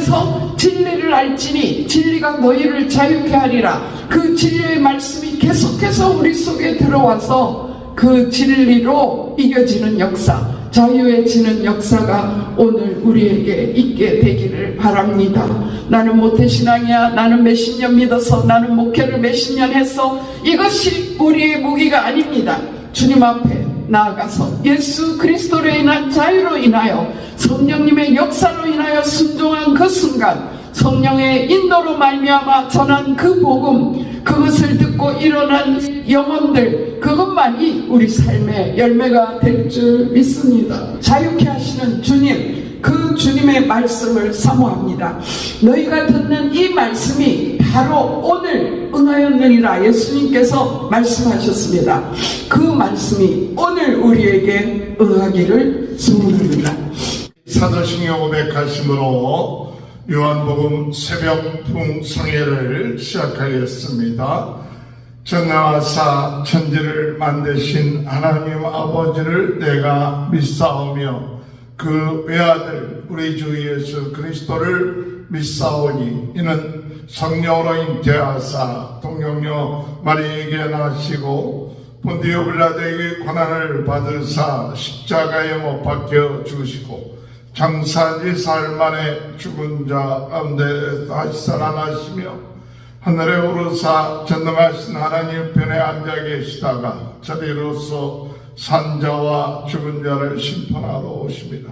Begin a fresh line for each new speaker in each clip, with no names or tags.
그래서 진리를 알지니 진리가 너희를 자유케 하리라. 그 진리의 말씀이 계속해서 우리 속에 들어와서 그 진리로 이겨지는 역사, 자유해지는 역사가 오늘 우리에게 있게 되기를 바랍니다. 나는 모태신앙이야, 나는 몇십 년 믿어서, 나는 목회를 몇십 년 했어, 이것이 우리의 무기가 아닙니다. 주님 앞에 나아가서 예수 그리스도로 인한 자유로 인하여 성령님의 역사로 인하여 순종한 그 순간, 성령의 인도로 말미암아 전한 그 복음, 그것을 듣고 일어난 영혼들, 그것만이 우리 삶의 열매가 될 줄 믿습니다. 자유케 하시는 주님, 그 주님의 말씀을 사모합니다. 너희가 듣는 이 말씀이 바로 오늘 응하였느니라 예수님께서 말씀하셨습니다. 그 말씀이 오늘 우리에게 응하기를 소원합니다.
사도신경 500가심으로 요한복음 새벽풍 성회를 시작하겠습니다. 전하사 천지를 만드신 하나님 아버지를 내가 믿사오며 그 외아들 우리 주 예수 그리스도를 믿사오니 이는 성령으로 잉태하사 동정녀 마리에게 나시고 본디오 빌라도에게 고난을 받으사 십자가에 못 박혀 죽으시고 장사한 지 사흘 만에 죽은 자 가운데 다시 살아나시며 하늘에 오르사 전능하신 하나님 편에 앉아 계시다가 저리로서 산자와 죽은 자를 심판하러 오십니다.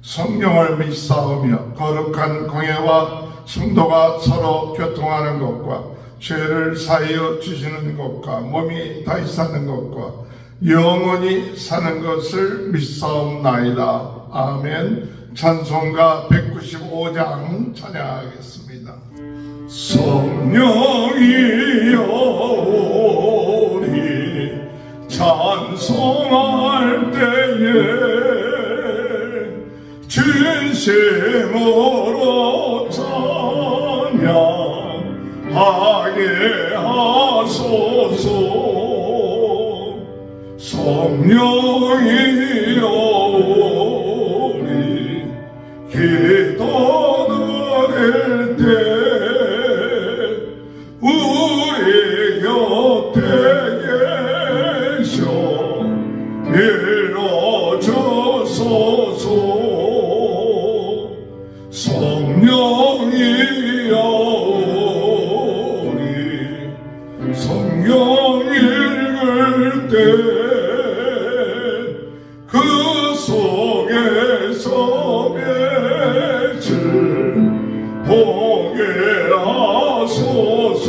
성령을 믿사오며 거룩한 공예와 성도가 서로 교통하는 것과 죄를 사하여 주시는 것과 몸이 다시 사는 것과 영원히 사는 것을 믿사옵나이다. 아멘. 찬송가 195장 찬양하겠습니다. 성령이여 우리 찬송할 때에 진심으로 찬양하게 하소서. 성령이여 우리 기도 드릴 때 우리 곁에 계셔 일러주소서. 성령이여 우리 성령 읽을 때 그 속에서 빛을 보게 하소서.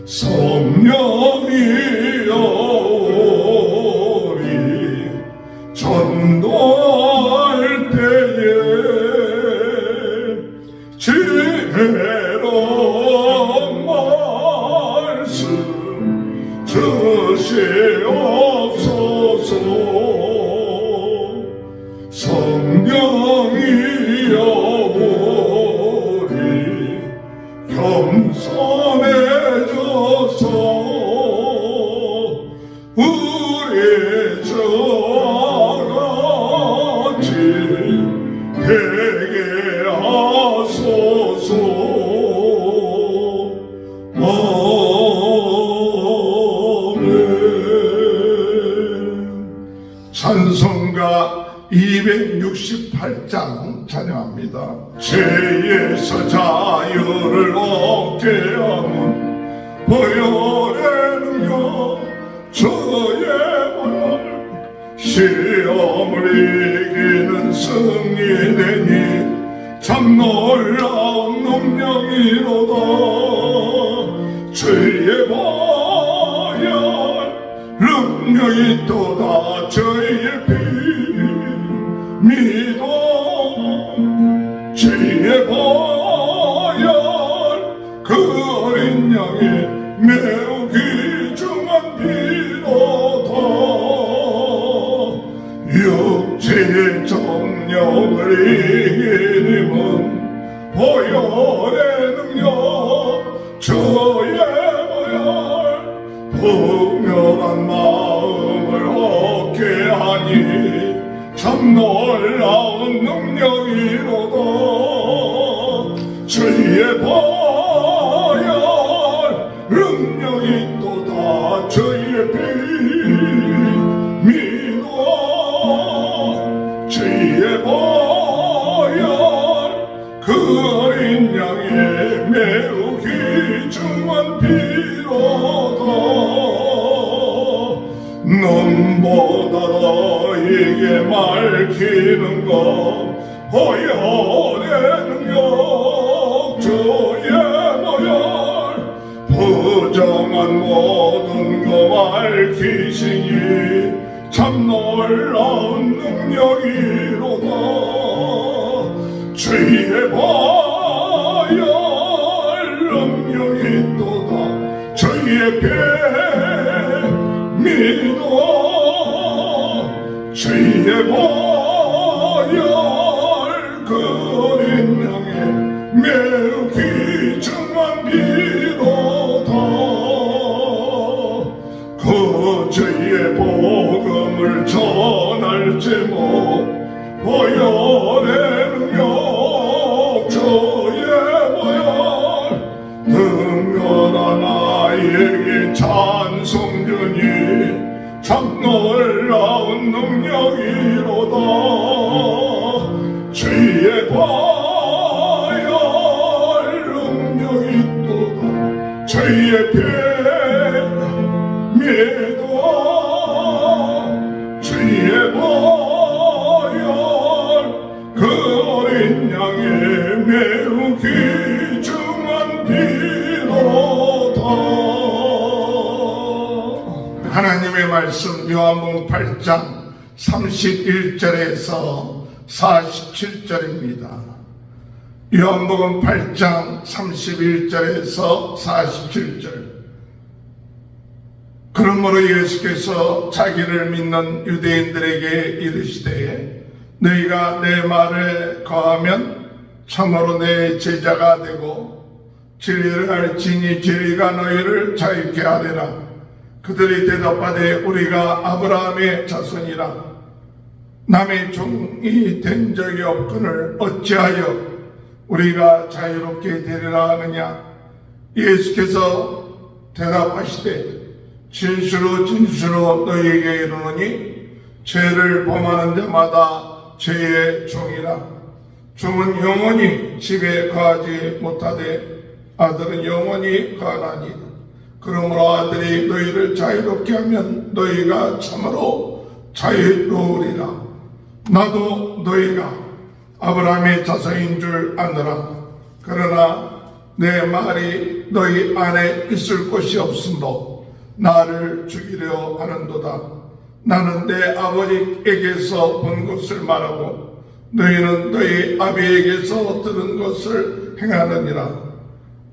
성령이여 우리 전도할 때에 지혜로운 말씀 주시옵소서. 성령이여 우리 겸손해져서 우리 저같이 되게 하소서. 아멘. 찬송가 268장 찬양합니다. 죄에서 자유를 얻게 하면 보혈의 능력 저의 말 시험을 이기는 승리되니 참 놀라운 능력이로다. 죄의 보혈 능력이 또다. 저의 피 믿어 죄의 보혈 그 어린 양이 매우 귀중한 피로다. 육체의 정욕을 이기님은 보혈의 능력 저의 보혈 분명한 마음을 얻게 하니 밝히는 것 보혈의 능력 주의 보혈 부정한 모든 것 밝히시니 참 놀라운 능력이로다. 주의 보혈 능력이 또다. 주의 배 믿어 주의 보혈 그 어린 양의 매우 귀중한 비로다. 그 주의 복음을 전할 제목 보혈의 능력 주의 보혈 능멸한 아이에게 찬송 주니 참 놀라운 능력이로다. 주의 보혈 능력이 또다. 주의 피 믿어 주의 보혈 그 어린 양의 매우 귀중한 피로다. 하나님의 말씀 요한복음 8장 31절에서 47절입니다. 요한복음 8장 31절에서 47절. 그러므로 예수께서 자기를 믿는 유대인들에게 이르시되 너희가 내 말에 거하면 참으로 내 제자가 되고 진리를 알지니 진리가 너희를 자유케 하리라. 그들이 대답하되 우리가 아브라함의 자손이라 남의 종이 된 적이 없거늘 어찌하여 우리가 자유롭게 되리라 하느냐. 예수께서 대답하시되 진실로 진실로 너희에게 이르노니 죄를 범하는 자마다 죄의 종이라. 종은 영원히 집에 거하지 못하되 아들은 영원히 거하나니 그러므로 아들이 너희를 자유롭게 하면 너희가 참으로 자유로우리라. 나도 너희가 아브라함의 자손인 줄 아노라. 그러나 내 말이 너희 안에 있을 곳이 없으므로 나를 죽이려 하는도다. 나는 내 아버지에게서 본 것을 말하고 너희는 너희 아비에게서 들은 것을 행하느니라.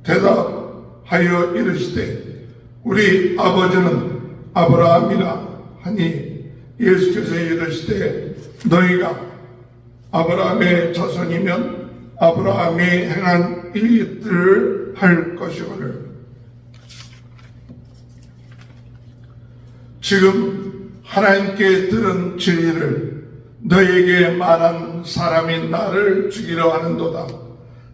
대답하여 이르시되 우리 아버지는 아브라함이라 하니 예수께서 이르시되 너희가 아브라함의 자손이면 아브라함이 행한 일들을 할 것이거늘. 지금 하나님께 들은 진리를 너희에게 말한 사람이 나를 죽이려 하는도다.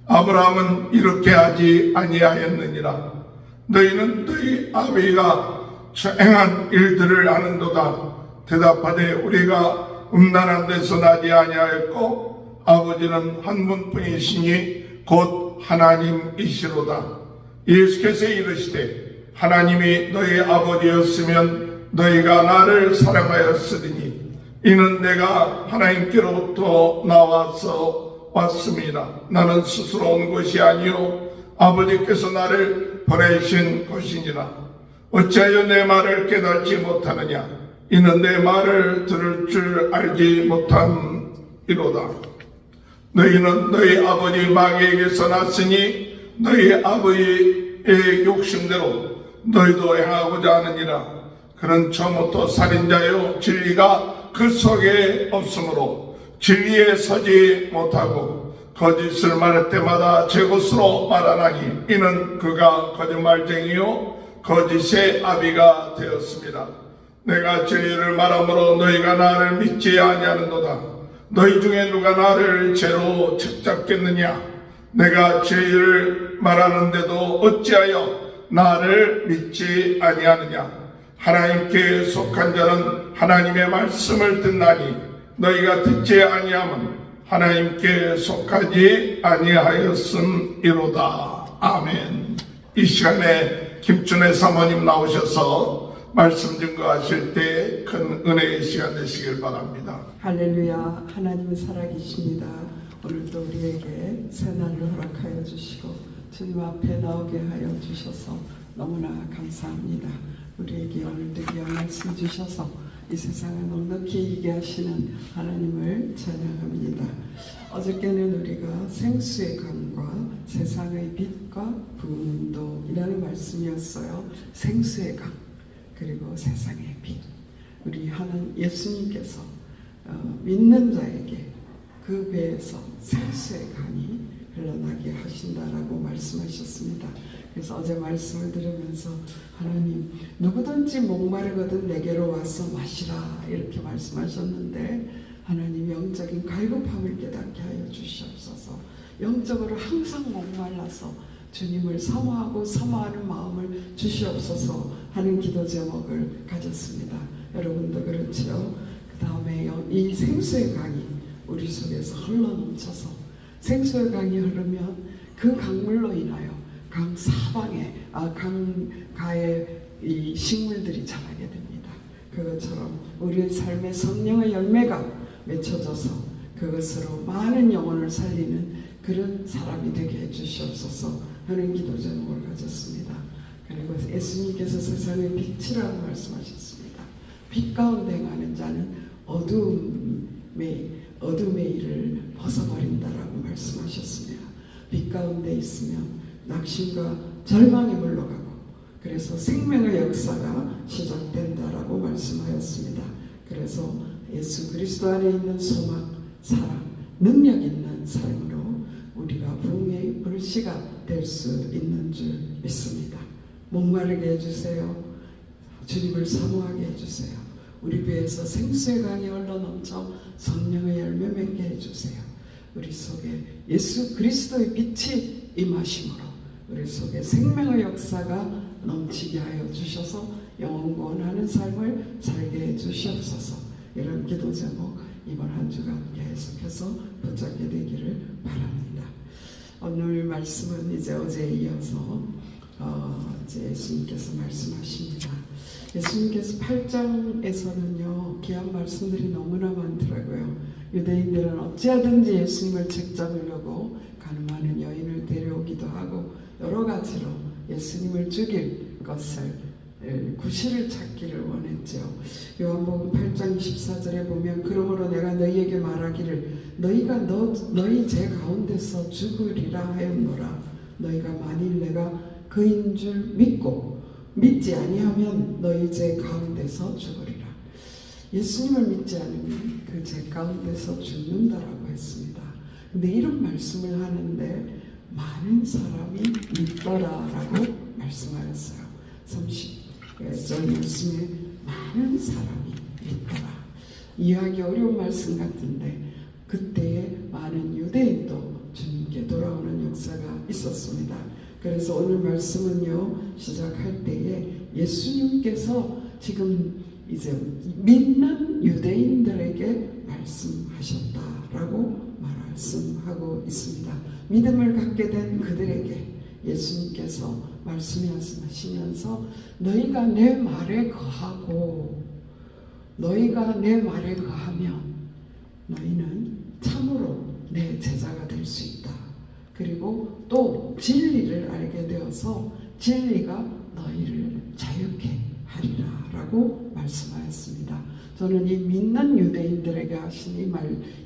아브라함은 이렇게 하지 아니하였느니라. 너희는 너희 아비가 행한 일들을 아는도다. 대답하되 우리가 음란한 데서 나지 아니하였고 아버지는 한 분뿐이시니 곧 하나님이시로다. 예수께서 이르시되 하나님이 너희 아버지였으면 너희가 나를 사랑하였으리니 이는 내가 하나님께로부터 나와서 왔습니다. 나는 스스로 온 것이 아니요 아버지께서 나를 보내신 것이니라. 어찌하여 내 말을 깨닫지 못하느냐. 이는 내 말을 들을 줄 알지 못함이로다. 너희는 너희 아버지 마귀에게서 났으니 너희 아버지의 욕심대로 너희도 행하고자 하느니라. 그는 처음부터 살인자요 진리가 그 속에 없으므로 진리에 서지 못하고 거짓을 말할 때마다 제 것으로 말하나니 이는 그가 거짓말쟁이요 거짓의 아비가 되었습니다. 내가 진리를 말함으로 너희가 나를 믿지 아니하는도다. 너희 중에 누가 나를 죄로 책잡겠느냐. 내가 진리를 말하는데도 어찌하여 나를 믿지 아니하느냐. 하나님께 속한 자는 하나님의 말씀을 듣나니 너희가 듣지 아니하면 하나님께 속하지 아니하였음이로다. 아멘. 이 시간에 김춘혜 사모님 나오셔서 말씀 증거하실 때 큰 은혜의 시간 되시길 바랍니다.
할렐루야. 하나님은 살아계십니다. 오늘도 우리에게 새날을 허락하여 주시고 주님 앞에 나오게 하여 주셔서 너무나 감사합니다. 우리에게 오늘도 귀한 말씀 주셔서 이 세상을 넉넉히 이기게 하시는 하나님을 찬양합니다. 어저께는 우리가 생수의 강과 세상의 빛과 부흥운동이라는 말씀이었어요. 생수의 강 그리고 세상의 빛. 우리 하나님 예수님께서 믿는 자에게 그 배에서 생수의 강이 흘러나게 하신다라고 말씀하셨습니다. 그래서 어제 말씀을 들으면서 하나님 누구든지 목마르거든 내게로 와서 마시라 이렇게 말씀하셨는데 하나님 영적인 갈급함을 깨닫게 하여 주시옵소서. 영적으로 항상 목말라서 주님을 사모하고 사모하는 마음을 주시옵소서 하는 기도 제목을 가졌습니다. 여러분도 그렇지요? 그 다음에 이 생수의 강이 우리 속에서 흘러넘쳐서 생수의 강이 흐르면 그 강물로 인하여 강 사방에 강가에 이 식물들이 자라게 됩니다. 그것처럼 우리의 삶의 성령의 열매가 맺혀져서 그것으로 많은 영혼을 살리는 그런 사람이 되게 해주시옵소서 하는 기도 제목을 가졌습니다. 그리고 예수님께서 세상의 빛이라고 말씀하셨습니다. 빛 가운데 행하는 자는 어둠의 일을 벗어버린다라고 말씀하셨습니다. 빛 가운데 있으면 낙심과 절망이 물러가고 그래서 생명의 역사가 시작된다라고 말씀하였습니다. 그래서 예수 그리스도 안에 있는 소망, 사랑, 능력 있는 삶으로 우리가 부흥의 불씨가 될 수 있는 줄 믿습니다. 목마르게 해주세요. 주님을 사모하게 해주세요. 우리 배에서 생수의 강이 흘러넘쳐 성령의 열매 맺게 해주세요. 우리 속에 예수 그리스도의 빛이 임하심으로 우리 속에 생명의 역사가 넘치게 하여 주셔서 영원하는 삶을 살게 해 주시옵소서. 이런 기도 제목 이번 한 주간 계속해서 붙잡게 되기를 바랍니다. 오늘 말씀은 이제 어제에 이어서 이제 예수님께서 말씀하십니다. 예수님께서 8장에서는요 귀한 말씀들이 너무나 많더라고요. 유대인들은 어찌하든지 예수님을 책잡으려고 가늠하는 여인을 데려오기도 하고 여러 가지로 예수님을 죽일 것을 구실을 찾기를 원했죠. 요한복음 8장 24절에 보면 그러므로 내가 너희에게 말하기를 너희가 너희 제 가운데서 죽으리라 하였노라. 너희가 만일 내가 그인 줄 믿지 아니하면 너희 제 가운데서 죽으리라. 예수님을 믿지 않으면 그 제 가운데서 죽는다라고 했습니다. 근데 이런 말씀을 하는데 많은 사람이 믿더라라고 말씀하였어요. 30절 말씀에 많은 사람이 믿더라. 이해하기 어려운 말씀 같은데 그때에 많은 유대인도 주님께 돌아오는 역사가 있었습니다. 그래서 오늘 말씀은요 시작할 때에 예수님께서 지금 이제 믿는 유대인들에게 말씀하셨다라고 말씀하고 있습니다. 믿음을 갖게 된 그들에게 예수님께서 말씀하시면서 너희가 내 말에 거하고 너희가 내 말에 거하면 너희는 참으로 내 제자가 될 수 있다. 그리고 또 진리를 알게 되어서 진리가 너희를 자유케 하리라 라고 말씀하였습니다. 저는 이 믿는 유대인들에게 하신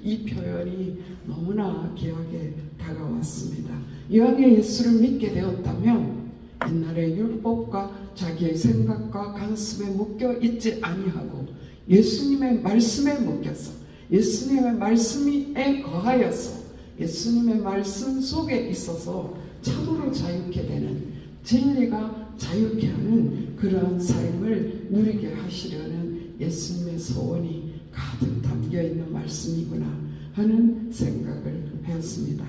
이 표현이 너무나 귀하게 다가왔습니다. 이왕에 예수를 믿게 되었다면 옛날의 율법과 자기의 생각과 가슴에 묶여 있지 아니하고 예수님의 말씀에 묶여서 예수님의 말씀에 거하여서 예수님의 말씀 속에 있어서 참으로 자유케 되는 진리가 자유케 하는 그러한 삶을 누리게 하시려는 예수님의 소원이 가득 담겨있는 말씀이구나 하는 생각을 하였습니다.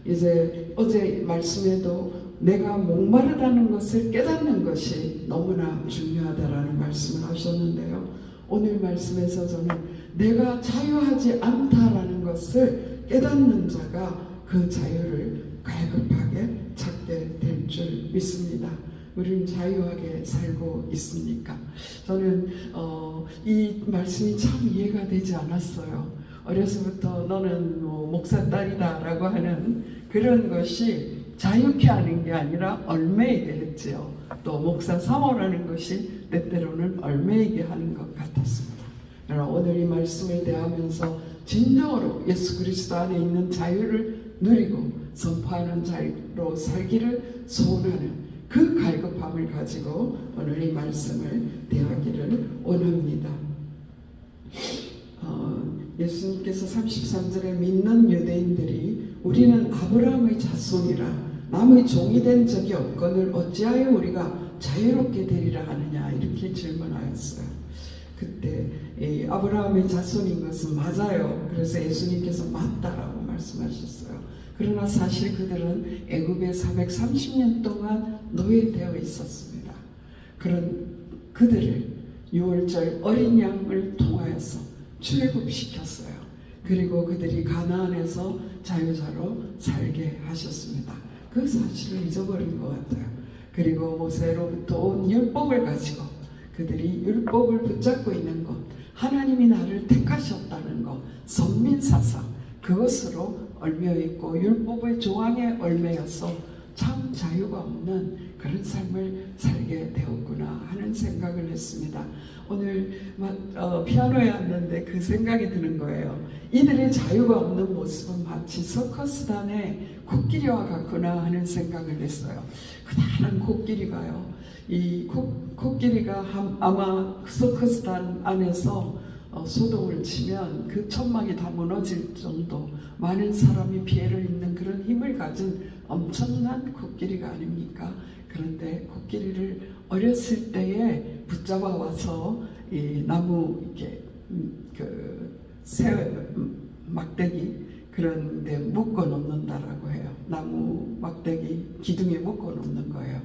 이제 어제 말씀에도 내가 목마르다는 것을 깨닫는 것이 너무나 중요하다라는 말씀을 하셨는데요. 오늘 말씀에서 저는 내가 자유하지 않다라는 것을 깨닫는 자가 그 자유를 갈급하게 찾게 될 줄 믿습니다. 우리는 자유하게 살고 있습니까? 저는 이 말씀이 참 이해가 되지 않았어요. 어려서부터 너는 목사 딸이다 라고 하는 그런 것이 자유케 하는 게 아니라 얽매이게 했지요. 또 목사 사모라는 것이 때때로는 얽매이게 하는 것 같았습니다. 그러나 오늘 이 말씀을 대하면서 진정으로 예수 그리스도 안에 있는 자유를 누리고 선포하는 자유로 살기를 소원하는 그 갈급함을 가지고 오늘 이 말씀을 대하기를 원합니다. 예수님께서 33절에 믿는 유대인들이 우리는 아브라함의 자손이라 남의 종이 된 적이 없거늘 어찌하여 우리가 자유롭게 되리라 하느냐 이렇게 질문하였어요. 그때 아브라함의 자손인 것은 맞아요. 그래서 예수님께서 맞다라고 말씀하셨어요. 그러나 사실 그들은 애굽에 430년 동안 노예되어 있었습니다. 그런 그들을 6월절 어린 양을 통하여서 출애굽시켰어요. 그리고 그들이 가나안에서 자유자로 살게 하셨습니다. 그 사실을 잊어버린 것 같아요. 그리고 모세로부터 온 율법을 가지고 그들이 율법을 붙잡고 있는 것, 하나님이 나를 택하셨다는 것, 선민사상 그것으로 얽매여있고 율법의 조항에 얽매여서 참 자유가 없는 그런 삶을 살게 되었구나 하는 생각을 했습니다. 오늘 피아노에 왔는데 그 생각이 드는 거예요. 이들의 자유가 없는 모습은 마치 서커스단의 코끼리와 같구나 하는 생각을 했어요. 그다란 코끼리가요. 이 코끼리가 아마 서커스단 안에서 소동을 치면 그 천막이 다 무너질 정도 많은 사람이 피해를 입는 그런 힘을 가진 엄청난 코끼리가 아닙니까? 그런데 코끼리를 어렸을 때에 붙잡아 와서 이 나무 이렇게 새 막대기 그런 데 묶어 놓는다라고 해요. 나무 막대기 기둥에 묶어 놓는 거예요.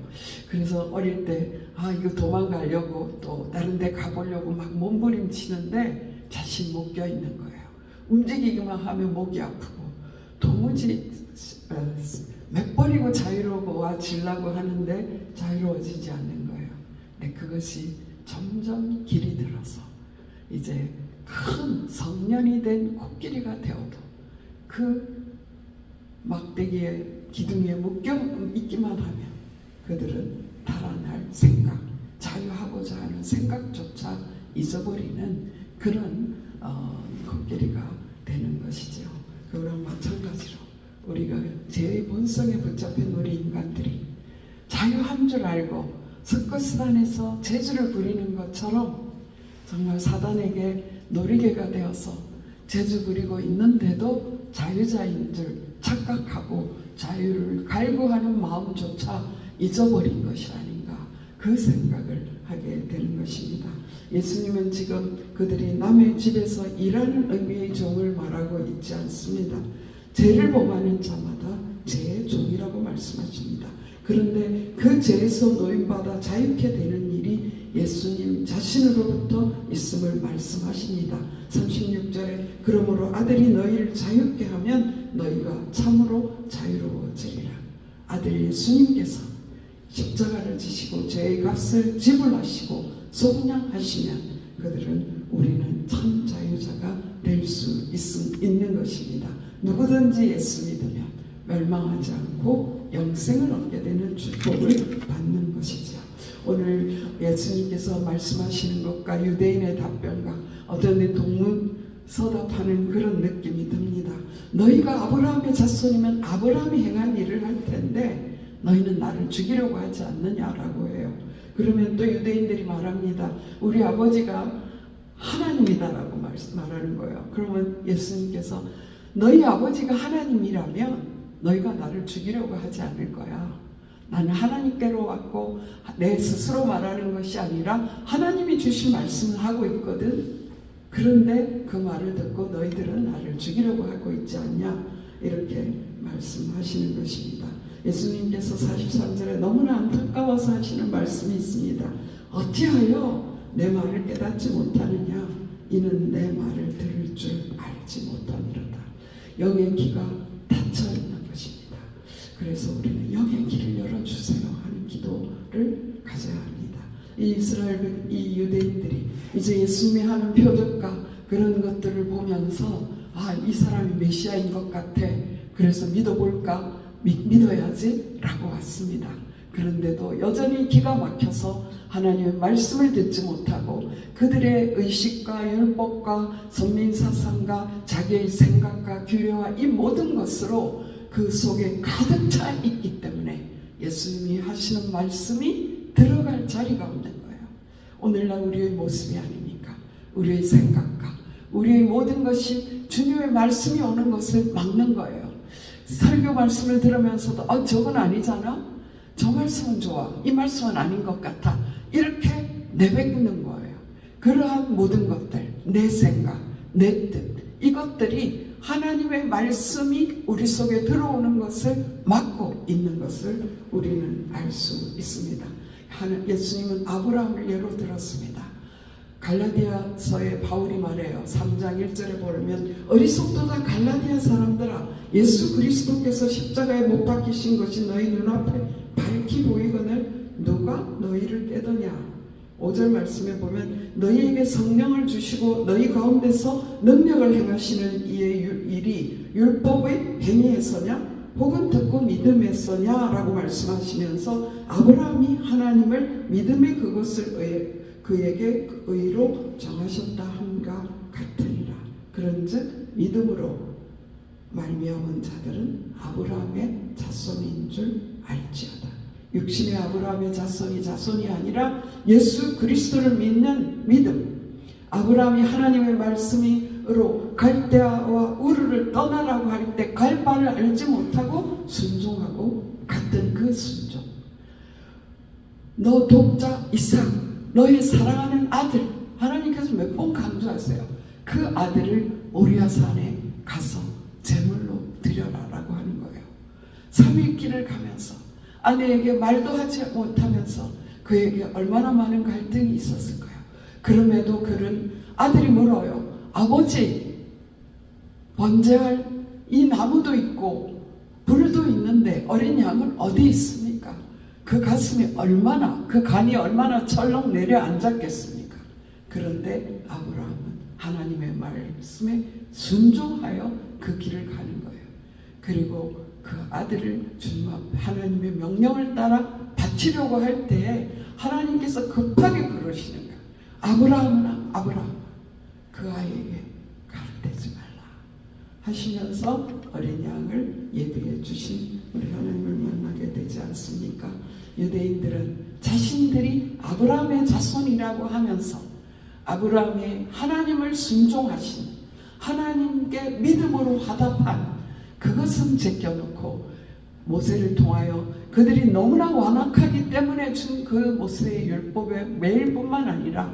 그래서 어릴 때 이거 도망가려고 또 다른 데 가보려고 막 몸부림치는데 자신 못 껴 있는 거예요. 움직이기만 하면 목이 아프고 도무지 몇 번이고 자유로워지려고 하는데 자유로워지지 않는 거예요. 근데 그것이 점점 길이 들어서 이제 큰 성년이 된 코끼리가 되어도 그 막대기에 기둥에 묶여 있기만 하면 그들은 달아날 생각, 자유하고자 하는 생각조차 잊어버리는 그런 코끼리가 되는 것이죠. 그거랑 마찬가지로 우리가 죄의 본성에 붙잡힌 우리 인간들이 자유한 줄 알고 서커스단에서 재주를 부리는 것처럼 정말 사단에게 놀이개가 되어서 재주 부리고 있는데도 자유자인 줄 착각하고 자유를 갈구하는 마음조차 잊어버린 것이 아닌가 그 생각을 하게 되는 것입니다. 예수님은 지금 그들이 남의 집에서 일하는 의미의 종을 말하고 있지 않습니다. 죄를 범하는 자마다 죄의 종이라고 말씀하십니다. 그런데 그 죄에서 노임받아 자유케 되는 일이 예수님 자신으로부터 있음을 말씀하십니다. 36절에 그러므로 아들이 너희를 자유케 하면 너희가 참으로 자유로워지리라. 아들 예수님께서 십자가를 지시고 죄의 값을 지불하시고 속량하시면 그들은 우리는 참 자유자가 될 수 있는 것입니다. 누구든지 예수 믿으면 멸망하지 않고 영생을 얻게 되는 축복을 받는 것이죠. 오늘 예수님께서 말씀하시는 것과 유대인의 답변과 어떤 동문서답하는 그런 느낌이 듭니다. 너희가 아브라함의 자손이면 아브라함이 행한 일을 할 텐데 너희는 나를 죽이려고 하지 않느냐라고 해요. 그러면 또 유대인들이 말합니다. 우리 아버지가 하나님이다라고 말하는 거예요. 그러면 예수님께서 너희 아버지가 하나님이라면 너희가 나를 죽이려고 하지 않을 거야. 나는 하나님께로 왔고 내 스스로 말하는 것이 아니라 하나님이 주신 말씀을 하고 있거든. 그런데 그 말을 듣고 너희들은 나를 죽이려고 하고 있지 않냐 이렇게 말씀하시는 것입니다. 예수님께서 43절에 너무나 안타까워서 하시는 말씀이 있습니다. 어찌하여 내 말을 깨닫지 못하느냐 이는 내 말을 들을 줄 알지 못함이로다. 영의 귀가 닫혀 있는 것입니다. 그래서 우리는 영의 귀를 열어주세요 하는 기도를 나타나는 표적과 그런 것들을 보면서 이 사람이 메시아인 것 같아. 그래서 믿어볼까? 믿어야지 라고 왔습니다. 그런데도 여전히 기가 막혀서 하나님의 말씀을 듣지 못하고 그들의 의식과 율법과 선민사상과 자기의 생각과 규례와 이 모든 것으로 그 속에 가득 차 있기 때문에 예수님이 하시는 말씀이 들어갈 자리가 없는 거예요. 오늘날 우리의 모습이 아닙니까? 우리의 생각과 우리의 모든 것이 주님의 말씀이 오는 것을 막는 거예요. 설교 말씀을 들으면서도 저건 아니잖아? 저 말씀은 좋아. 이 말씀은 아닌 것 같아. 이렇게 내뱉는 거예요. 그러한 모든 것들, 내 생각, 내 뜻, 이것들이 하나님의 말씀이 우리 속에 들어오는 것을 막고 있는 것을 우리는 알 수 있습니다. 예수님은 아브라함을 예로 들었습니다. 갈라디아서에 바울이 말해요. 3장 1절에 보면 어리석도다 갈라디아 사람들아, 예수 그리스도께서 십자가에 못 박히신 것이 너희 눈앞에 밝히 보이거늘 누가 너희를 깨더냐. 5절 말씀에 보면 너희에게 성령을 주시고 너희 가운데서 능력을 행하시는 이의 일이 율법의 행위에서냐 혹은 듣고 믿음에서냐 라고 말씀하시면서 아브라함이 하나님을 믿음의 그것을 그에게 의로 정하셨다 함과 같으니라. 그런즉 믿음으로 말미암은 자들은 아브라함의 자손인 줄 알지어다. 육신의 아브라함의 자손이 아니라 예수 그리스도를 믿는 믿음. 아브라함이 하나님의 말씀으로 갈대아와 우르를 떠나라고 할 때 갈 바를 알지 못하고 순종하고 갔던 그 순종. 너 독자 이삭, 너의 사랑하는 아들, 하나님께서 몇 번 강조하세요. 그 아들을 모리아산에 가서 제물로 드려라라고 하는 거예요. 3일 길을 가면서 아내에게 말도 하지 못하면서 그에게 얼마나 많은 갈등이 있었을 거예요. 그럼에도 그는 아들이 물어요. 아버지, 번제할 이 나무도 있고 불도 있는데 어린 양은 어디 있습니까? 그 가슴이 얼마나, 그 간이 얼마나 철렁 내려앉았겠습니까? 그런데 아브라함은 하나님의 말씀에 순종하여 그 길을 가는 거예요. 그리고 그 아들을 주님 앞에 하나님의 명령을 따라 바치려고 할 때에 하나님께서 급하게 부르시는 거예요. 아브라함아, 아브라함, 그 아이에게 가르치지 말라 하시면서 어린 양을 예비해 주신 우리 하나님을 만나게 되지 않습니까? 유대인들은 자신들이 아브라함의 자손이라고 하면서 아브라함의 하나님을 순종하신 하나님께 믿음으로 화답한 그것은 제껴놓고 모세를 통하여 그들이 너무나 완악하기 때문에 준 그 모세의 율법의 매일뿐만 아니라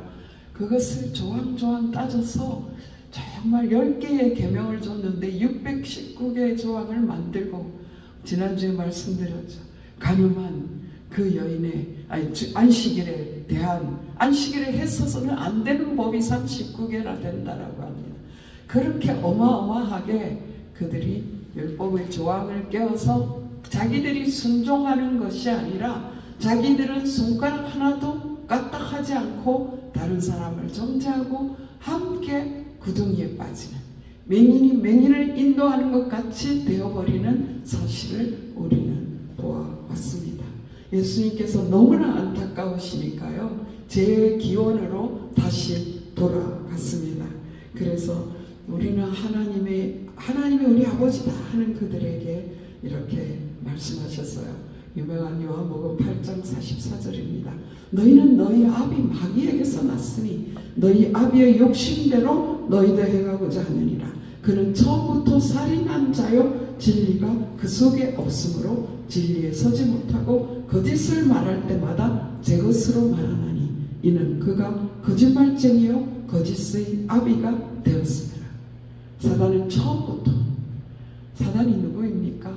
그것을 조항조항 따져서 정말 10개의 계명을 줬는데 619개의 조항을 만들고 지난주에 말씀드렸죠. 가늠한 그 여인의 안식일에 대한 안식일에 했어서는 안 되는 법이 39개나 된다라고 합니다. 그렇게 어마어마하게 그들이 율법의 조항을 깨어서 자기들이 순종하는 것이 아니라 자기들은 손가락 하나도 까딱하지 않고 다른 사람을 정죄하고 함께 구덩이에 빠지는 맹인이 맹인을 인도하는 것 같이 되어버리는 사실을 우리는 보아왔습니다. 예수님께서 너무나 안타까우시니까요. 제 기원으로 다시 돌아갔습니다. 그래서 우리는 하나님의 우리 아버지다 하는 그들에게 이렇게 말씀하셨어요. 유명한 요한복음 8장 44절입니다. 너희는 너희 아비 마귀에게서 났으니 너희 아비의 욕심대로 너희도 행하고자 하느니라. 그는 처음부터 살인한 자요 진리가 그 속에 없으므로 진리에 서지 못하고 거짓을 말할 때마다 제 것으로 말하나니 이는 그가 거짓말쟁이요 거짓의 아비가 되었습니다. 사단은 처음부터, 사단이 누구입니까?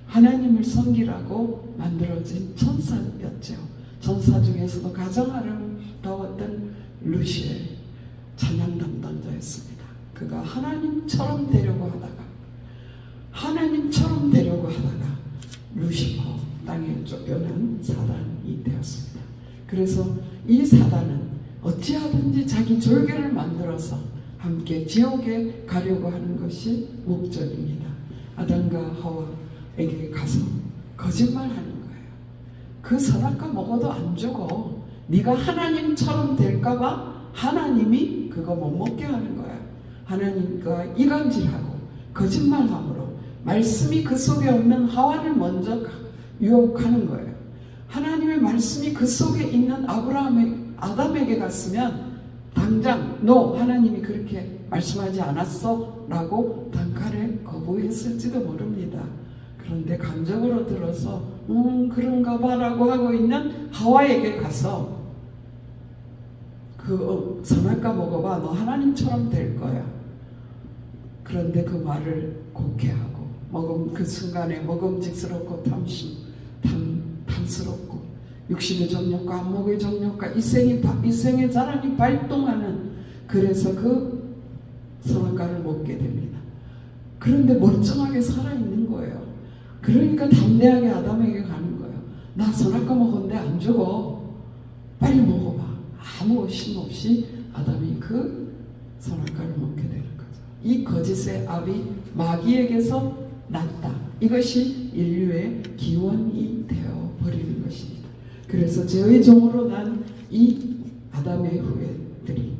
하나님을 섬기라고 만들어진 천사였죠. 천사 중에서도 가장 아름다웠던 루시엘 찬양 담당자였습니다. 그가 하나님처럼 되려고 하다가 루시퍼, 땅에 쫓겨난 사단이 되었습니다. 그래서 이 사단은 어찌하든지 자기 졸개를 만들어서 함께 지옥에 가려고 하는 것이 목적입니다. 아담과 하와에게 가서 거짓말하는 거예요. 그 선악과 먹어도 안 죽어. 네가 하나님처럼 될까봐 하나님이 그거 못 먹게 하는 거야. 하나님과 이간질하고 거짓말함으로 말씀이 그 속에 없는 하와를 먼저 유혹하는 거예요. 하나님의 말씀이 그 속에 있는 아담에게 갔으면 당장 너 하나님이 그렇게 말씀하지 않았어? 라고 단칼에 거부했을지도 모릅니다. 그런데 감정으로 들어서 그런가 봐 라고 하고 있는 하와에게 가서 그 선악과 먹어봐. 너 하나님처럼 될 거야. 그런데 그 말을 곡해하고 그 순간에 먹음직스럽고 탐스럽고 육신의 정욕과 안목의 정욕과 이생의 자랑이 발동하는 그래서 그 선악과를 먹게 됩니다. 그런데 멀쩡하게 살아있는 거예요. 그러니까 담대하게 아담에게 가는 거예요. 나 선악과 먹었는데 안 죽어. 빨리 먹어봐. 아무 의심 없이 아담이 그 선악과를 먹게 되는 거죠. 이 거짓의 압이 마귀에게서 났다. 이것이 인류의 기원이 되어 버리는 것입니다. 그래서 죄의 종으로 난 이 아담의 후예들이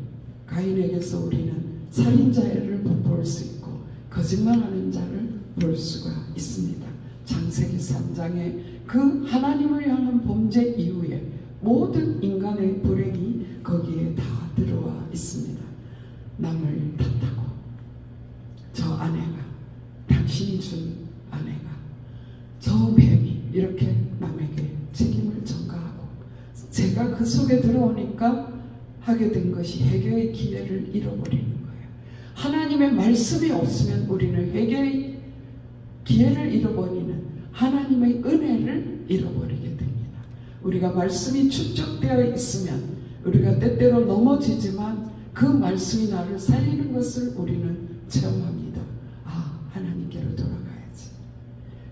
가인에게서 우리는 살인자를 볼 수 있고 거짓말하는 자를 볼 수가 있습니다. 창세기 3장에 그 하나님을 향한 범죄 이후에 모든 인간의 불행이 거기에 다 들어와 있습니다. 남을 탓하고 저 아내가 당신이 준 아내가 저 뱀이 이렇게 남에게 책임을 전가하고 제가 그 속에 들어오니까 하게 된 것이 회개의 기회를 잃어버리는 거예요. 하나님의 말씀이 없으면 우리는 회개의 기회를 잃어버리는 하나님의 은혜를 잃어버리게 됩니다. 우리가 말씀이 축적되어 있으면 우리가 때때로 넘어지지만 그 말씀이 나를 살리는 것을 우리는 체험합니다. 아, 하나님께로 돌아가야지.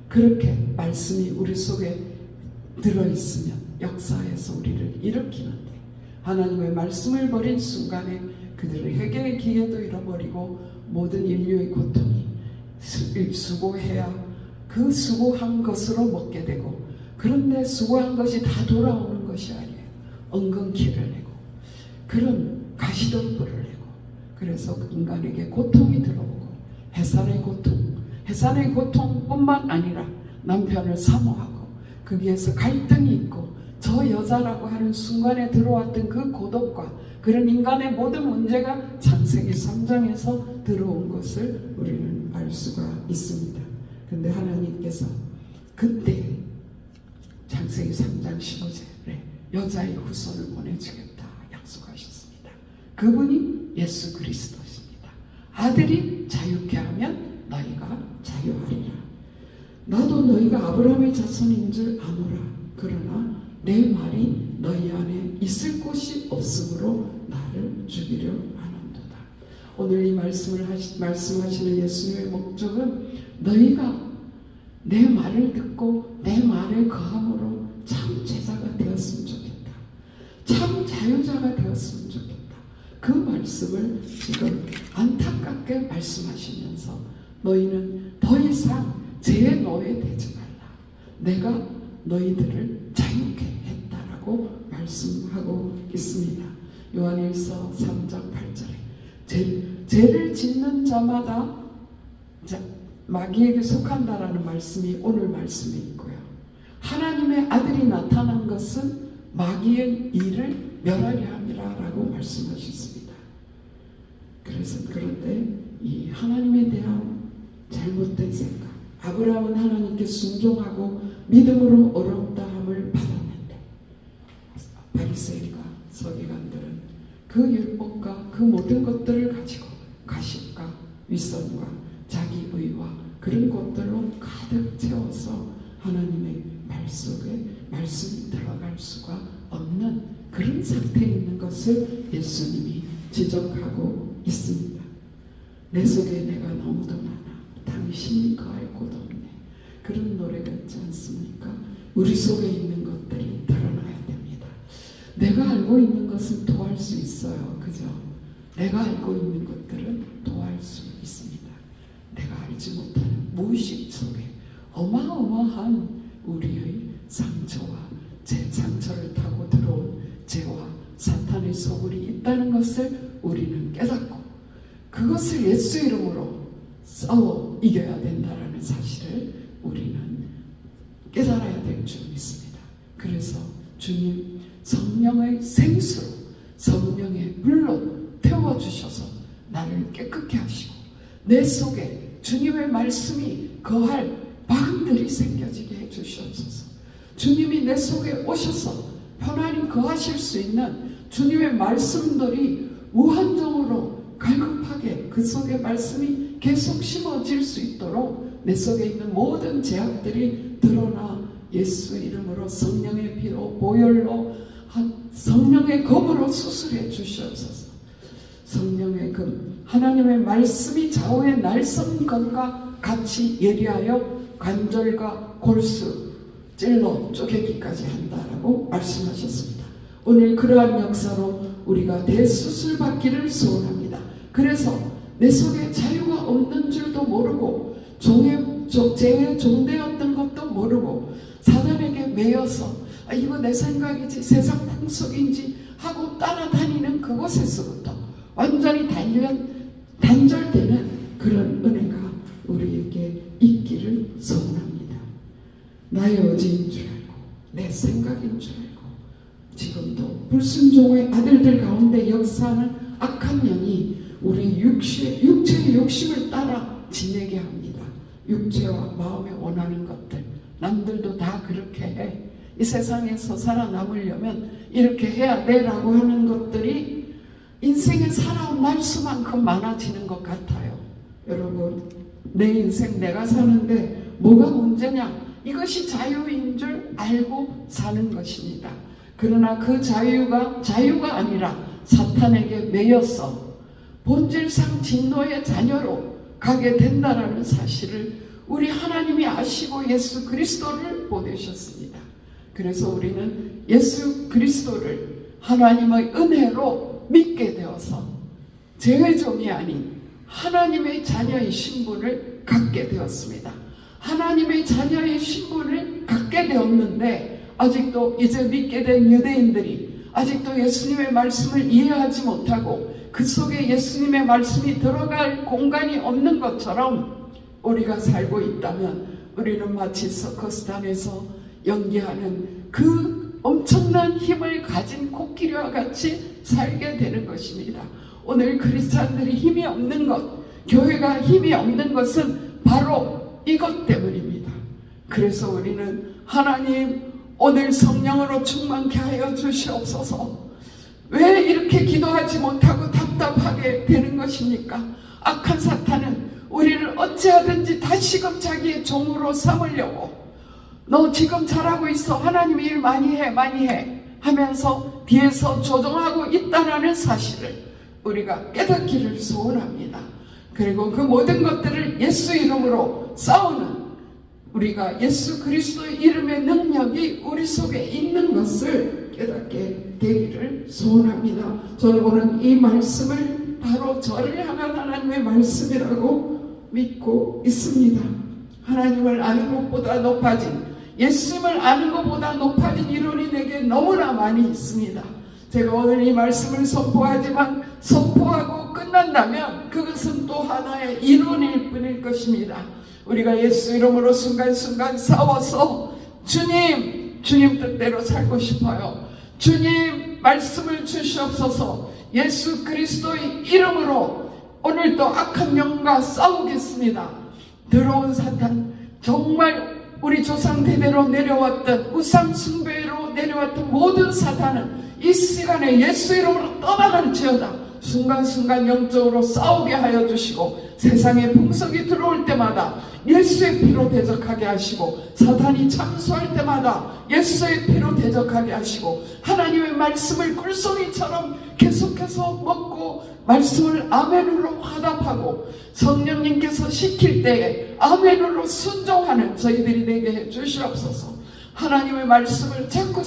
그렇게 말씀이 우리 속에 들어있으면 역사에서 우리를 일으키는데 하나님의 말씀을 버린 순간에 그들의 회개의 기회도 잃어버리고 모든 인류의 고통이 수고해야 그 수고한 것으로 먹게 되고 그런데 수고한 것이 다 돌아오는 것이 아니에요. 엉겅퀴를 내고 그런 가시덤불을 내고 그래서 인간에게 고통이 들어오고 해산의 고통뿐만 아니라 남편을 사모하고 거기에서 갈등이 있고 저 여자라고 하는 순간에 들어왔던 그 고독과 그런 인간의 모든 문제가 창세기 3장에서 들어온 것을 우리는 알 수가 있습니다. 그런데 하나님께서 그때 창세기 3장 15절에 여자의 후손을 보내주겠다 약속하셨습니다. 그분이 예수 그리스도십니다. 아들이 자유케 하면 너희가 자유하리라. 나도 너희가 아브라함의 자손인 줄 아노라. 그러나 내 말이 너희 안에 있을 곳이 없으므로 나를 죽이려 하는도다. 오늘 이 말씀하시는 예수님의 목적은 너희가 내 말을 듣고 내 말에 거함으로 참 제자가 되었으면 좋겠다. 참 자유자가 되었으면 좋겠다. 그 말씀을 지금 안타깝게 말씀하시면서 너희는 더 이상 죄의 노예 되지 말라. 내가 너희들을 자유케 했다라고 말씀하고 있습니다. 요한일서 3장 8절에 죄를 짓는 자마다 마귀에게 속한다라는 말씀이 오늘 말씀에 있고요. 하나님의 아들이 나타난 것은 마귀의 일을 멸하려 함이라라고 말씀하셨습니다. 그런데 이 하나님에 대한 잘못된 생각, 아브라함은 하나님께 순종하고 믿음으로 어렵다함을 받았는데 바리새인과 서기관들은 그 율법과 그 모든 것들을 가지고 가십과 윗선과 자기 의와 그런 것들로 가득 채워서 하나님의 말 속에 말씀이 들어갈 수가 없는 그런 상태에 있는 것을 예수님이 지적하고 있습니다. 내 속에 내가 너무도 많아 당신이 거할 곳 없네. 그런 노래가 있지 않습니까? 우리 속에 있는 것들이 드러나야 됩니다. 내가 알고 있는 것은 도할 수 있어요. 그죠? 내가 알고 있는 것들은 도할 수 있습니다. 내가 알지 못하는 무의식 속에 어마어마한 우리의 상처와 제 상처를 타고 들어온 죄와 사탄의 소굴이 있다는 것을 우리는 깨닫고 그것을 예수 이름으로 싸워 이겨야 된다는 사실을 우리는 깨달아야 될 줄 믿습니다. 그래서 주님 성령의 생수로 성령의 불로 태워주셔서 나를 깨끗게 하시고 내 속에 주님의 말씀이 거할 방들이 생겨지게 해주시옵소서. 주님이 내 속에 오셔서 편안히 거하실 수 있는 주님의 말씀들이 무한정으로 갈급하게 그 속에 말씀이 계속 심어질 수 있도록 내 속에 있는 모든 제약들이 드러나 예수 이름으로 성령의 피로 보혈로 성령의 검으로 수술해 주시옵소서. 성령의 검 하나님의 말씀이 좌우의 날성검과 같이 예리하여 관절과 골수 찔러 쪼개기까지 한다라고 말씀하셨습니다. 오늘 그러한 역사로 우리가 대수술 받기를 소원합니다. 그래서 내 속에 자유가 없는 줄도 모르고 죄의 종되었던 것도 모르고 사단에게 매여서 이거 내 생각이지 세상 풍속인지 하고 따라다니는 그곳에서부터 완전히 단절되는 그런 은혜가 우리에게 있기를 소원합니다. 나의 의지인 줄 알고 내 생각인 줄 알고 지금도 불순종의 아들들 가운데 역사하는 악한 영이 우리 육체의 욕심을 따라 지내게 합니다. 육체와 마음에 원하는 것들 남들도 다 그렇게 해. 이 세상에서 살아남으려면 이렇게 해야 돼 라고 하는 것들이 인생에 살아온 날수만큼 많아지는 것 같아요. 여러분 내 인생 내가 사는데 뭐가 문제냐? 이것이 자유인 줄 알고 사는 것입니다. 그러나 그 자유가 아니라 사탄에게 매여서 본질상 진노의 자녀로 가게 된다라는 사실을 우리 하나님이 아시고 예수 그리스도를 보내셨습니다. 그래서 우리는 예수 그리스도를 하나님의 은혜로 믿게 되어서 죄의 종이 아닌 하나님의 자녀의 신분을 갖게 되었습니다. 하나님의 자녀의 신분을 갖게 되었는데 아직도 이제 믿게 된 유대인들이 아직도 예수님의 말씀을 이해하지 못하고 그 속에 예수님의 말씀이 들어갈 공간이 없는 것처럼 우리가 살고 있다면 우리는 마치 서커스단에서 연기하는 그 엄청난 힘을 가진 코끼리와 같이 살게 되는 것입니다. 오늘 크리스찬들이 힘이 없는 것, 교회가 힘이 없는 것은 바로 이것 때문입니다. 그래서 우리는 하나님 오늘 성령으로 충만케 하여 주시옵소서. 왜 이렇게 기도하지 못하고 답답하게 되는 것입니까? 악한 사탄은 우리를 어찌하든지 다시금 자기의 종으로 삼으려고 너 지금 잘하고 있어 하나님이 일 많이 해 하면서 뒤에서 조종하고 있다는 사실을 우리가 깨닫기를 소원합니다. 그리고 그 모든 것들을 예수 이름으로 싸우는 우리가 예수 그리스도의 이름의 능력이 우리 속에 있는 것을 깨닫게 되기를 소원합니다. 저는 오늘 이 말씀을 바로 저를 향한 하나님의 말씀이라고 믿고 있습니다. 하나님을 아는 것보다 높아진 예수님을 아는 것보다 높아진 이론이 내게 너무나 많이 있습니다. 제가 오늘 이 말씀을 선포하지만 선포하고 끝난다면 그것은 또 하나의 이론일 뿐일 것입니다. 우리가 예수 이름으로 순간순간 싸워서 주님 뜻대로 살고 싶어요. 주님 말씀을 주시옵소서. 예수 그리스도의 이름으로 오늘도 악한 영과 싸우겠습니다. 들어온 사탄 정말 우리 조상 대대로 내려왔던 우상 숭배로 내려왔던 모든 사탄은 이 시간에 예수 이름으로 떠나갈지어다. 순간순간 영적으로 싸우게 하여 주시고 세상에 풍속이 들어올 때마다 예수의 피로 대적하게 하시고 사탄이 참수할 때마다 예수의 피로 대적하게 하시고 하나님의 말씀을 꿀송이처럼 계속해서 먹고 말씀을 아멘으로 화답하고 성령님께서 시킬 때에 아멘으로 순종하는 저희들이 되게 해 주시옵소서. 하나님의 말씀을 자꾸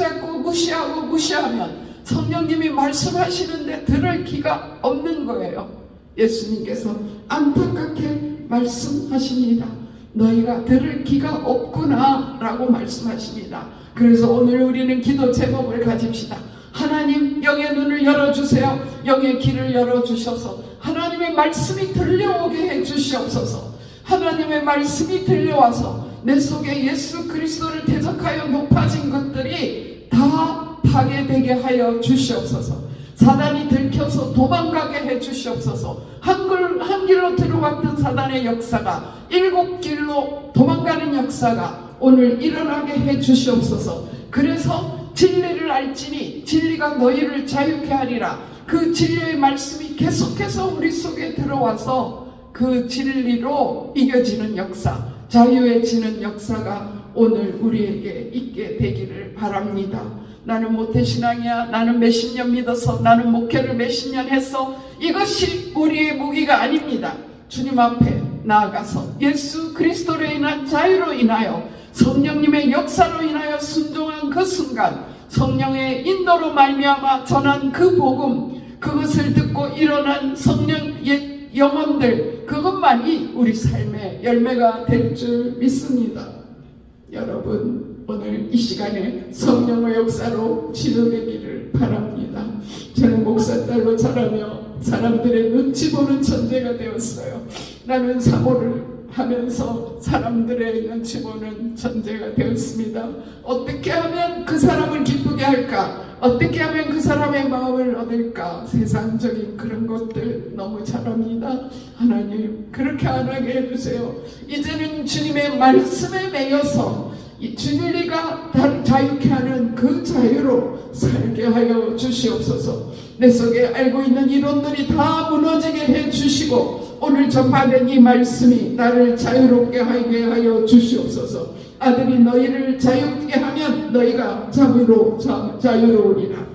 무시하면 성령님이 말씀하시는데 들을 귀가 없는 거예요. 예수님께서 안타깝게 말씀하십니다. 너희가 들을 귀가 없구나 라고 말씀하십니다. 그래서 오늘 우리는 기도 제목을 가집시다. 하나님, 영의 눈을 열어주세요. 영의 귀를 열어주셔서 하나님의 말씀이 들려오게 해주시옵소서. 하나님의 말씀이 들려와서 내 속에 예수 그리스도를 대적하여 높아진 것들이 다 파괴되게 하여 주시옵소서. 사단이 들켜서 도망가게 해 주시옵소서. 한 길로 들어왔던 사단의 역사가 7길로 도망가는 역사가 오늘 일어나게 해 주시옵소서. 그래서 진리를 알지니 진리가 너희를 자유케 하리라. 그 진리의 말씀이 계속해서 우리 속에 들어와서 그 진리로 이겨지는 역사, 자유해지는 역사가 오늘 우리에게 있게 되기를 바랍니다. 나는 모태신앙이야, 나는 몇십 년 믿어서, 나는 목회를 몇십 년 했어, 이것이 우리의 무기가 아닙니다. 주님 앞에 나아가서 예수 그리스도로 인한 자유로 인하여 성령님의 역사로 인하여 순종한 그 순간, 성령의 인도로 말미암아 전한 그 복음, 그것을 듣고 일어난 성령의 영혼들, 그것만이 우리 삶의 열매가 될 줄 믿습니다. 여러분, 오늘 이 시간에 성령의 역사로 치료되기를 바랍니다. 저는 목사딸로 자라며 사람들의 눈치 보는 천재가 되었어요. 나는 사모를 하면서 사람들의 눈치 보는 천재가 되었습니다. 어떻게 하면 그 사람을 기쁘게 할까? 어떻게 하면 그 사람의 마음을 얻을까? 세상적인 그런 것들 너무 잘합니다. 하나님, 그렇게 안 하게 해주세요. 이제는 주님의 말씀에 매여서 이 진리가 자유케 하는 그 자유로 살게 하여 주시옵소서. 내 속에 알고 있는 이론들이 다 무너지게 해 주시고 오늘 전파된 이 말씀이 나를 자유롭게 하게 하여 주시옵소서. 아들이 너희를 자유롭게 하면 너희가 자유로우리라.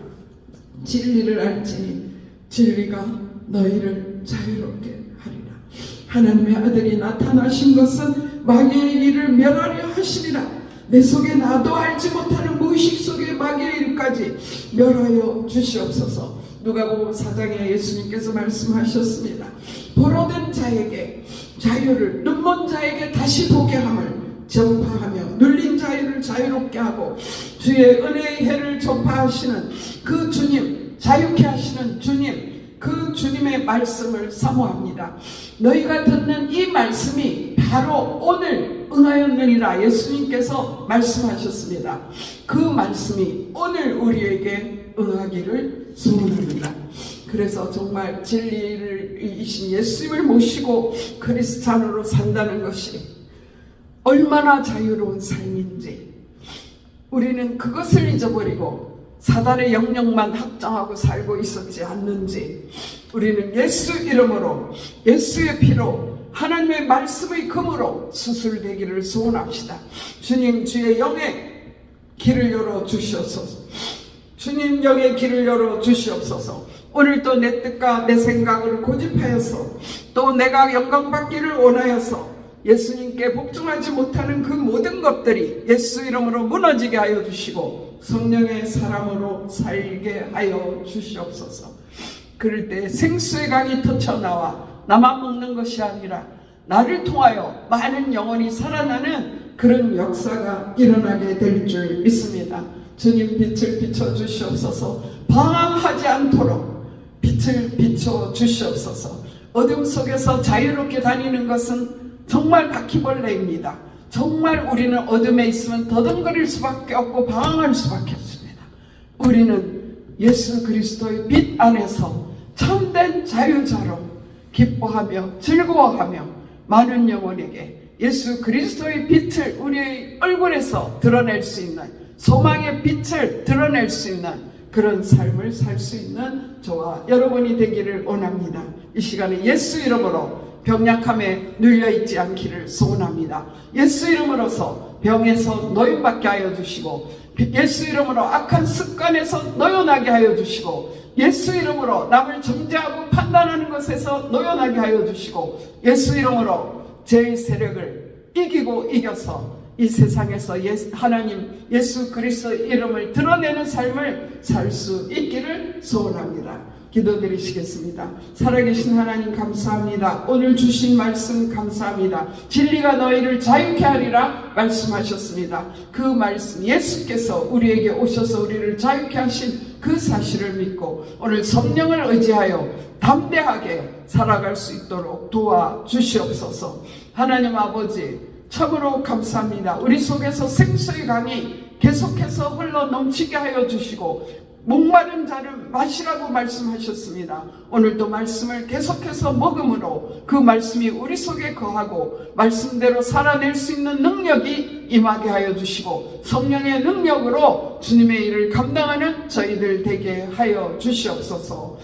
진리를 알지니 진리가 너희를 자유롭게 하리라. 하나님의 아들이 나타나신 것은 마귀의 일을 멸하려 하시리라. 내 속에 나도 알지 못하는 무의식 속의 마귀의 일까지 멸하여 주시옵소서. 누가복음 4장에 예수님께서 말씀하셨습니다. 보로된 자에게 자유를, 눈먼 자에게 다시 보게 함을 전파하며 눌린 자유를 자유롭게 하고 주의 은혜의 해를 전파하시는 그 주님, 자유케 하시는 주님, 그 주님의 말씀을 사모합니다. 너희가 듣는 이 말씀이 바로 오늘 응하였느니라 예수님께서 말씀하셨습니다. 그 말씀이 오늘 우리에게 응하기를 소원합니다. 그래서 정말 진리를 이신 예수님을 모시고 그리스찬으로 산다는 것이 얼마나 자유로운 삶인지, 우리는 그것을 잊어버리고 사단의 영역만 확장하고 살고 있었지 않는지, 우리는 예수 이름으로, 예수의 피로, 하나님의 말씀의 금으로 수술되기를 소원합시다. 주님, 주의 영의 길을 열어 주시옵소서. 주님, 영의 길을 열어 주시옵소서. 오늘도 내 뜻과 내 생각을 고집하여서 또 내가 영광받기를 원하여서 예수님께 복종하지 못하는 그 모든 것들이 예수 이름으로 무너지게 하여 주시고 성령의 사람으로 살게 하여 주시옵소서. 그럴 때 생수의 강이 터쳐나와 나만 먹는 것이 아니라 나를 통하여 많은 영혼이 살아나는 그런 역사가 일어나게 될 줄 믿습니다. 주님, 빛을 비춰주시옵소서. 방황하지 않도록 빛을 비춰주시옵소서. 어둠 속에서 자유롭게 다니는 것은 정말 바퀴벌레입니다. 정말 우리는 어둠에 있으면 더듬거릴 수밖에 없고 방황할 수밖에 없습니다. 우리는 예수 그리스도의 빛 안에서 참된 자유자로 기뻐하며 즐거워하며 많은 영혼에게 예수 그리스도의 빛을 우리의 얼굴에서 드러낼 수 있는, 소망의 빛을 드러낼 수 있는 그런 삶을 살 수 있는 저와 여러분이 되기를 원합니다. 이 시간에 예수 이름으로 병약함에 눌려있지 않기를 소원합니다. 예수 이름으로서 병에서 노임받게 하여 주시고, 예수 이름으로 악한 습관에서 노연하게 하여 주시고, 예수 이름으로 남을 정죄하고 판단하는 것에서 노연하게 하여 주시고, 예수 이름으로 죄의 세력을 이기고 이겨서 이 세상에서 하나님 예수 그리스도 이름을 드러내는 삶을 살 수 있기를 소원합니다. 기도드리시겠습니다. 살아계신 하나님 감사합니다. 오늘 주신 말씀 감사합니다. 진리가 너희를 자유케 하리라 말씀하셨습니다. 그 말씀 예수께서 우리에게 오셔서 우리를 자유케 하신 그 사실을 믿고 오늘 성령을 의지하여 담대하게 살아갈 수 있도록 도와주시옵소서. 하나님 아버지 참으로 감사합니다. 우리 속에서 생수의 강이 계속해서 흘러 넘치게 하여 주시고 목마른 자를 마시라고 말씀하셨습니다. 오늘도 말씀을 계속해서 먹음으로 그 말씀이 우리 속에 거하고 말씀대로 살아낼 수 있는 능력이 임하게 하여 주시고 성령의 능력으로 주님의 일을 감당하는 저희들 되게 하여 주시옵소서.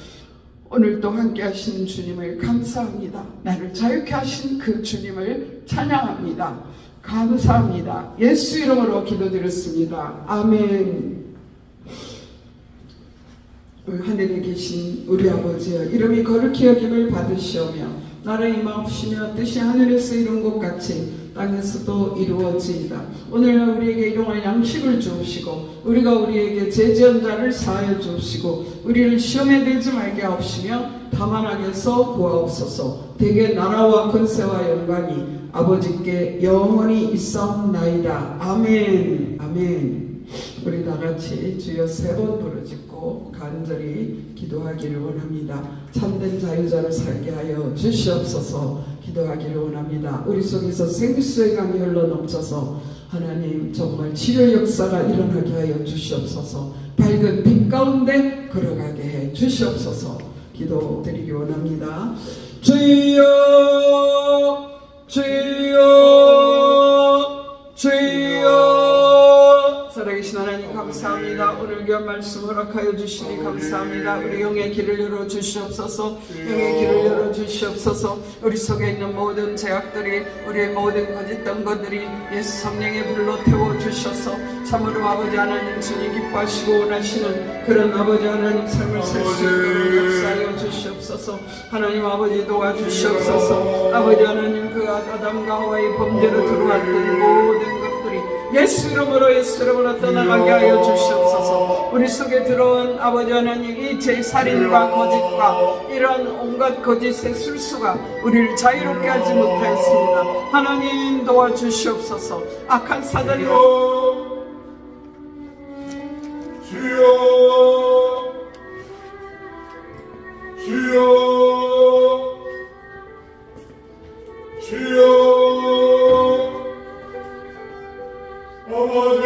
오늘도 함께 하신 주님을 감사합니다. 나를 자유케 하신 그 주님을 찬양합니다. 감사합니다. 예수 이름으로 기도드렸습니다. 아멘. 하늘에 계신 우리 아버지여, 이름이 거룩히 여김을 받으시오며 나라 임하옵시며 뜻이 하늘에서 이룬 것 같이 땅에서도 이루어지이다. 오늘날 우리에게 일용할 양식을 주옵시고 우리가 우리에게 죄지은 자를 사하여 주옵시고 우리를 시험에 들지 말게 하옵시며 다만 악에서 구하옵소서. 대개 나라와 권세와 영광이 아버지께 영원히 있사옵나이다. 아멘. 아멘. 우리 다같이 주여 3번 부르짖고 간절히 기도하기를 원합니다. 참된 자유자로 살게 하여 주시옵소서. 기도하기를 원합니다. 우리 속에서 생수의 강이 흘러 넘쳐서 하나님 정말 치료 역사가 일어나게 하여 주시옵소서. 밝은 빛 가운데 걸어가게 해 주시옵소서. 기도드리기 원합니다. 주여 주여 주여. 살아계신 하나님 감사합니다. 오늘 귀한 말씀 허락하여 주시니 감사합니다. 우리 영의 길을 열어 주시옵소서. 영의 길을 열어 주시옵소서. 우리 속에 있는 모든 죄악들이, 우리의 모든 거짓 덩거들이 예수 성령의 불로 태워 주셔서 참으로 아버지 하나님 주님 기뻐하시고 원하시는 그런 아버지 하나님 삶을 살 수 있도록 역사하여 주시옵소서. 하나님 아버지 도와주시옵소서. 아버지 하나님 그 아담과 하와의 범죄로 들어왔던 모든 것들이 예수 이름으로 떠나가게 하여 주시옵소서. 우리 속에 들어온 아버지 하나님 이 제살인과 거짓과 이러한 온갖 거짓의 술수가 우리를 자유롭게 하지 못하였습니다. 하나님 도와주시옵소서. 악한 사단이
주여 주여 주여 아버지